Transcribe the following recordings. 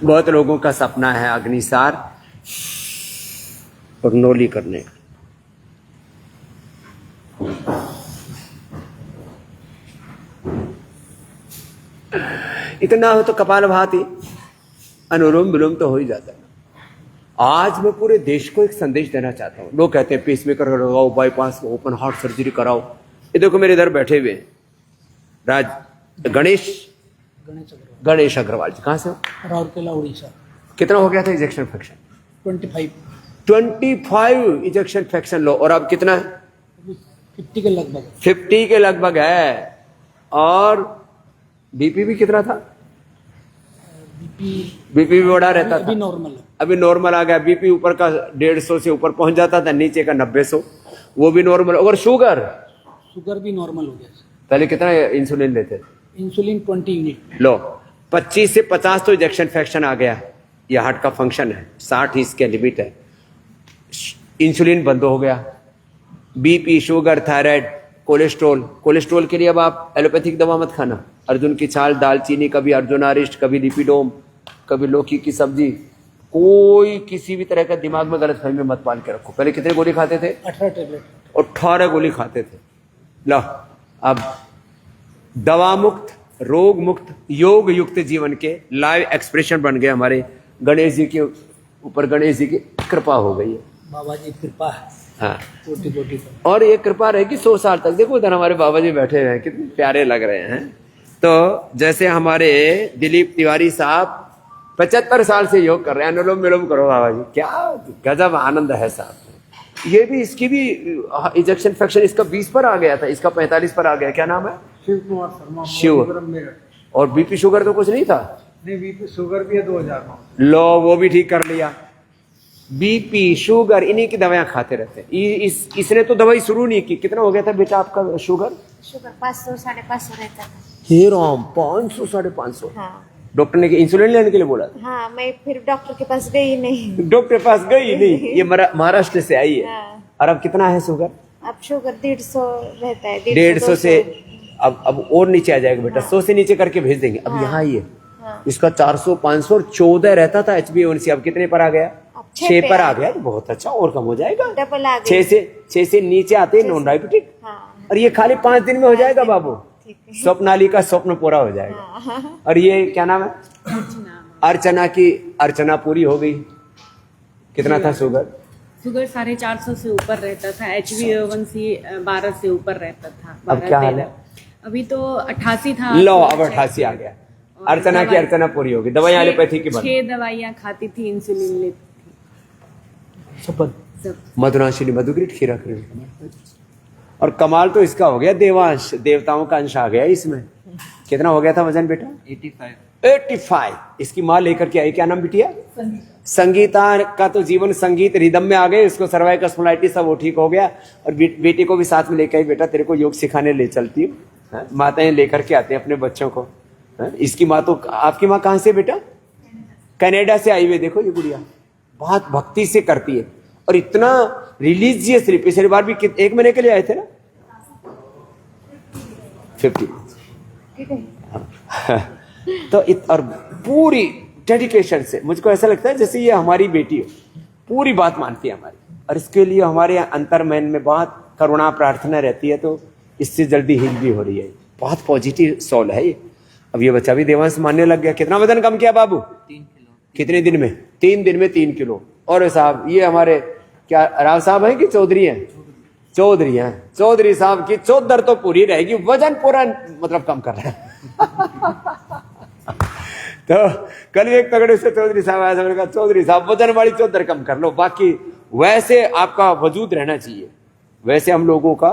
बहुत लोगों का सपना है अग्निसार और नोली करने का। इतना हो तो कपालभाति अनुलोम विलोम तो हो ही जाता है। आज मैं पूरे देश को एक संदेश देना चाहता हूँ। लोग कहते हैं पेसमेकर लगाओ, बाईपास, ओपन हार्ट सर्जरी कराओ। ये देखो मेरे इधर बैठे हुए गणेश अग्रवाल जी, कहाँ से? राउरकेला, उड़ीसा। कितना हो गया था इंजेक्शन फ्रैक्शन? 25 इंजेक्शन फ्रैक्शन लो, और अब कितना है? 50 के लगभग। 50 के लगभग है। और बीपी भी कितना था? बीपी भी बढ़ा रहता था। अभी नॉर्मल है। अभी नॉर्मल आ गया। बीपी ऊपर का 150 से ऊपर पहुंच जाता था, नीचे का 90-100, वो भी नॉर्मल। और शुगर भी नॉर्मल हो गया। पहले कितना इंसुलिन लेते थे? इंसुलिन 20 यूनिट लो। 25 से 50 तो इंजेक्शन फ्रैक्शन आ गया। ये हार्ट का फंक्शन है, 60 इसके लिमिट है। इंसुलिन बंद हो गया। बीपी, शुगर, थायराइड, कोलेस्ट्रोल के लिए अब आप एलोपैथिक दवा मत खाना। अर्जुन की छाल, दालचीनी, कभी अर्जुनारिष्ट, कभी लिपिडोम, कभी लौकी की सब्जी, कोई किसी भी तरह का दिमाग में गलतफहमी मत पाल के रखो। पहले कितने गोली खाते थे? 18 टेबलेट। 18 गोली खाते थे। लो, अब दवा मुक्त, रोग मुक्त, योग युक्त जीवन के लाइव एक्सप्रेशन बन गए हमारे गणेश जी के ऊपर। गणेश जी की कृपा हो गई है। बाबा जी कृपा है। हाँ, कोटि और ये कृपा रहेगी 100 साल तक। देखो उधर हमारे बाबा जी बैठे हुए हैं, कितने प्यारे लग रहे हैं। तो जैसे हमारे दिलीप तिवारी साहब 75 साल से योग कर रहे हैं। अनुलोम विलोम करो बाबा जी, क्या गजब आनंद है साहब। ये भी, इसकी भी इंजेक्शन फ्रैक्शन इसका 20 पर आ गया था, इसका 45 पर आ गया। क्या नाम है? शिव कुमार शर्मा। शिव। और बीपी शुगर तो कुछ नहीं था? नहीं, बीपी शुगर भी है 2009। लो, वो भी ठीक कर लिया। बीपी शुगर इन्हीं की दवाइयां खाते रहते हैं। इसने तो दवाई शुरू नहीं की। कितना हो गया था बेटा आपका शुगर? 500-550 रहता था। हे राम, 500-550। हाँ। डॉक्टर ने इंसुलिन लेने के लिए बोला था? हाँ, मैं फिर डॉक्टर के पास गई नहीं। डॉक्टर के पास गई नहीं। ये महाराष्ट्र से आई है। हाँ। और अब कितना है शुगर? अब शुगर 150 रहता है। 150 से अब और नीचे आ जाएगा बेटा। 100 से नीचे करके भेज देंगे। अब यहाँ ही है। इसका 400, 500 और 14 रहता था HbA1c। अब कितने पर आ गया? 6 पर आ गया। तो बहुत अच्छा, और कम हो जाएगा। डबल आ गया। 6 से नीचे आते हैं नॉन डायबिटिक। और ये खाली 5 दिन में हो जाएगा बाबू। स्वप्नाली का स्वप्न पूरा हो जाएगा। और ये क्या नाम है? अर्चना की अर्चना पूरी हो गई। कितना था शुगर? शुगर 450 से ऊपर रहता था। HbA1c 12 से ऊपर रहता था। अब क्या हाल है? अभी तो 88 था। लो, अब 88 आ गया। अर्चना की अर्चना पूरी होगी। दवाइयां एलोपैथी की बंद। 6 दवाइयां खाती थी, इंसुलिन लेती थी। सब मधुराशिनी मधुग्रीट खीरा खरीद। और कमाल तो इसका हो गया, देवांश, देवताओं का अंश आ गया इसमें। कितना हो गया था वजन बेटा? 85। इसकी माँ लेकर के आई। क्या नाम बिटिया? संगीता का तो जीवन संगीत रिदम में आ गए। इसको सर्वाइकल स्पॉन्डिलाइटिस सब वो ठीक हो गया। और बेटी को भी साथ में लेकर आई। बेटा तेरे को योग सिखाने ले चलती हूँ। माताएं लेकर के आते हैं अपने बच्चों को। इसकी माँ तो, आपकी माँ कहाँ से बेटा? कनाडा से आई हुई। देखो ये गुड़िया बहुत भक्ति से करती है और इतना रिलीजियसली। पिछली बार भी 1 महीने के लिए आए थे ना? 50। तो और पूरी डेडिकेशन से, मुझको ऐसा लगता है जैसे ये हमारी बेटी हो। पूरी बात मानती है हमारी। और इसके लिए हमारे अंतर मन में बहुत करुणा प्रार्थना रहती है। तो इससे जल्दी हील भी हो रही है। बहुत पॉजिटिव सोल है ये। अब ये बच्चा भी देवांश मानने लग गया। कितना वजन कम किया बाबू? 3 किलो। कितने दिन में? 3 दिन में 3 किलो। और साहब ये हमारे क्या राव साहब हैं कि चौधरी हैं? चौधरी हैं। चौधरी साहब की चौधर तो पूरी रहेगी। वजन पूरा मतलब कम कर रहे हैं। तो कल एक तगड़े से चौधरी साहब आया, मैंने कहा चौधरी साहब वजन वाली चौधर कम कर लो, बाकी वैसे आपका वजूद रहना चाहिए। वैसे हम लोगों का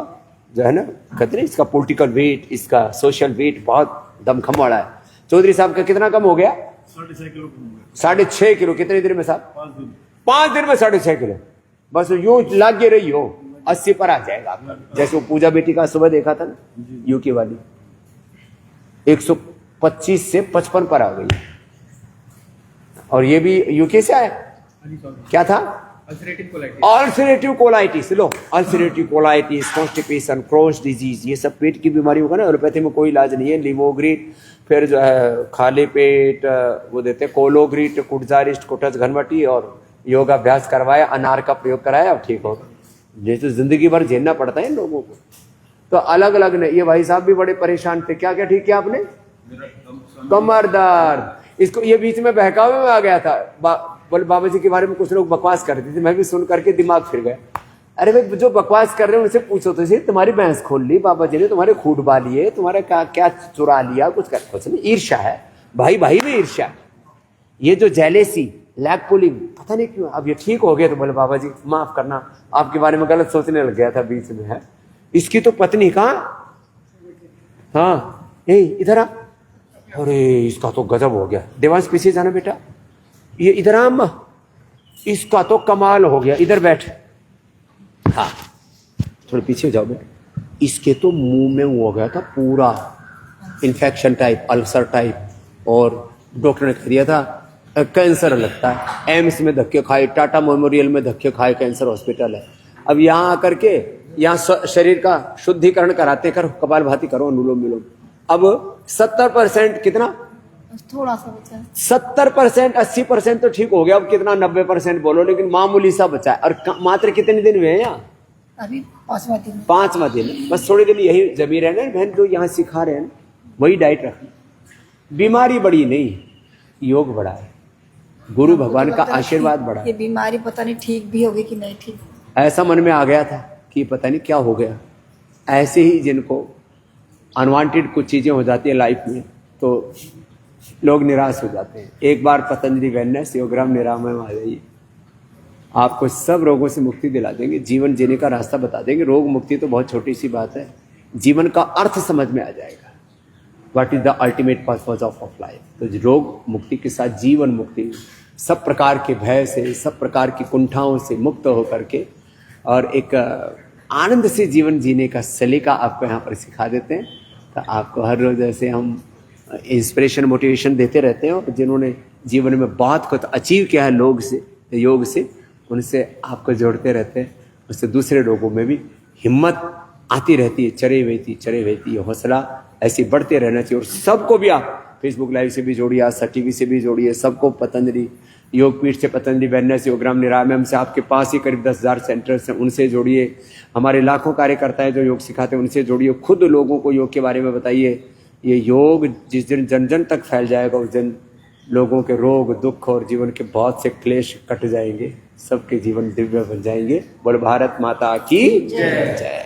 जो है ना, कहते हैं इसका पॉलिटिकल वेट, इसका सोशल वेट बहुत दमखम वाला है। चौधरी साहब का कितना कम हो गया? 6.5 किलो कम हो गया। 6.5 किलो। कितने दिन में साहब? 5 दिन में 6.5 किलो। बस यूं लागे रही हो, 80 पर आ जाएगा आपका। जैसे वो पूजा बेटी का सुबह देखा था ना, यूके वाली 125 से 55 पर आ गई। और ये भी यूके से आया। क्या था? अल्सरेटिव कोलाइटिस, लो ulcerative colitis, constipation, Crohn's disease, ये सब पेट की बीमारी होगा ना। एलोपैथी में कोई इलाज नहीं है। लिमोग्रिट, फिर जो है खाली पेट वो देते हैं कोलोग्रिट, कुटजारिस्ट, कुटज घनवटी, और योगाभ्यास करवाया, अनार का प्रयोग कराया, अब ठीक होगा। जैसे जिंदगी भर झेलना पड़ता है इन लोगों को। तो अलग अलग ने, ये भाई साहब भी बड़े परेशान थे। क्या क्या ठीक किया आपने? कमर दर्द। इसको ये बीच में बहकावे में आ गया था। बोले बाबा जी के बारे में कुछ लोग बकवास कर रहे थे, मैं भी सुन करके दिमाग फिर गया। अरे भाई, जो बकवास कर रहे हैं उनसे पूछो तो सही, तुम्हारी भैंस खोल ली बाबा जी ने, तुम्हारे खूट बाली है, तुम्हारा क्या चुरा लिया, कुछ नहीं। ईर्ष्या है, भाई भाई में ईर्ष्या। ये जो जेलेसी, लैग पुलिंग, पता नहीं क्यों। अब ये ठीक हो गया तो बोले बाबा जी माफ करना, आपके बारे में गलत सोचने लग गया था बीच में। है इसकी तो पत्नी कहाँ? हाँ इधर आ। अरे इसका तो गजब हो गया। देवांश पीछे जाना बेटा, ये इधर आ अम्मा। इसका तो कमाल हो गया, इधर बैठ। हाँ थोड़े पीछे जाओ बेटा। इसके तो मुंह में वो हो गया था पूरा इन्फेक्शन टाइप, अल्सर टाइप, और डॉक्टर ने कह दिया था कैंसर लगता है। एम्स में धक्के खाए, टाटा मेमोरियल में धक्के खाए, कैंसर हॉस्पिटल है। अब यहाँ आकर के यहाँ शरीर का शुद्धिकरण कराते, करो कपालभाति करो, अनुलोम विलोम। अब 70% कितना, थोड़ा सा बचा है। 70%, 80% तो ठीक हो गया। अब कितना 90% बोलो, लेकिन मामूली सा बचा है। और मात्र कितने दिन हुए हैं यहाँ? अभी 5वां दिन। 5वां दिन। बस थोड़े दिन यही जमी रहना बहन, जो यहाँ सिखा रहे हैं वही डाइट रखना। बीमारी बड़ी नहीं, योग बड़ा है, गुरु भगवान का आशीर्वाद बड़ा है। ये बीमारी पता नहीं ठीक भी होगी कि नहीं ठीक। ऐसा मन में आ गया था कि पता नहीं क्या हो गया। ऐसे ही जिनको अनवांटेड कुछ चीजें हो जाती है लाइफ में, तो लोग निराश हो जाते हैं। एक बार पतंजलि वेलनेस योगराम निरामय में आ जाइए, आपको सब रोगों से मुक्ति दिला देंगे, जीवन जीने का रास्ता बता देंगे। रोग मुक्ति तो बहुत छोटी सी बात है, जीवन का अर्थ समझ में आ जाएगा। What is the ultimate purpose of life. तो रोग मुक्ति के साथ जीवन मुक्ति, सब प्रकार के भय से, सब प्रकार की कुंठाओं से मुक्त होकर के और एक आनंद से जीवन जीने का सलीका आपको यहाँ पर सिखा देते हैं। तो आपको हर रोज ऐसे हम इंस्पिरेशन मोटिवेशन देते रहते हैं, और जिन्होंने जीवन में बहुत कुछ अचीव किया है योग से, उनसे आपको जोड़ते रहते हैं। उससे दूसरे लोगों में भी हिम्मत आती रहती है, चरे वेती हौसला ऐसे बढ़ते रहना चाहिए। और सबको भी आप फेसबुक लाइव से भी जोड़िए, आस्था टीवी से भी जोड़िए, सबको पतंजलि योगपीठ से, पतंजलि वेलनेस योगराम निरामयम से, आपके पास ही करीब 10,000 सेंटर्स हैं, उनसे जोड़िए। हमारे लाखों कार्यकर्ता हैं जो योग सिखाते हैं, उनसे जोड़िए। खुद लोगों को योग के बारे में बताइए। ये योग जिस दिन जन जन तक फैल जाएगा, उस दिन लोगों के रोग दुख और जीवन के बहुत से क्लेश कट जाएंगे, सबके जीवन दिव्य बन जाएंगे। बोल भारत माता की जय।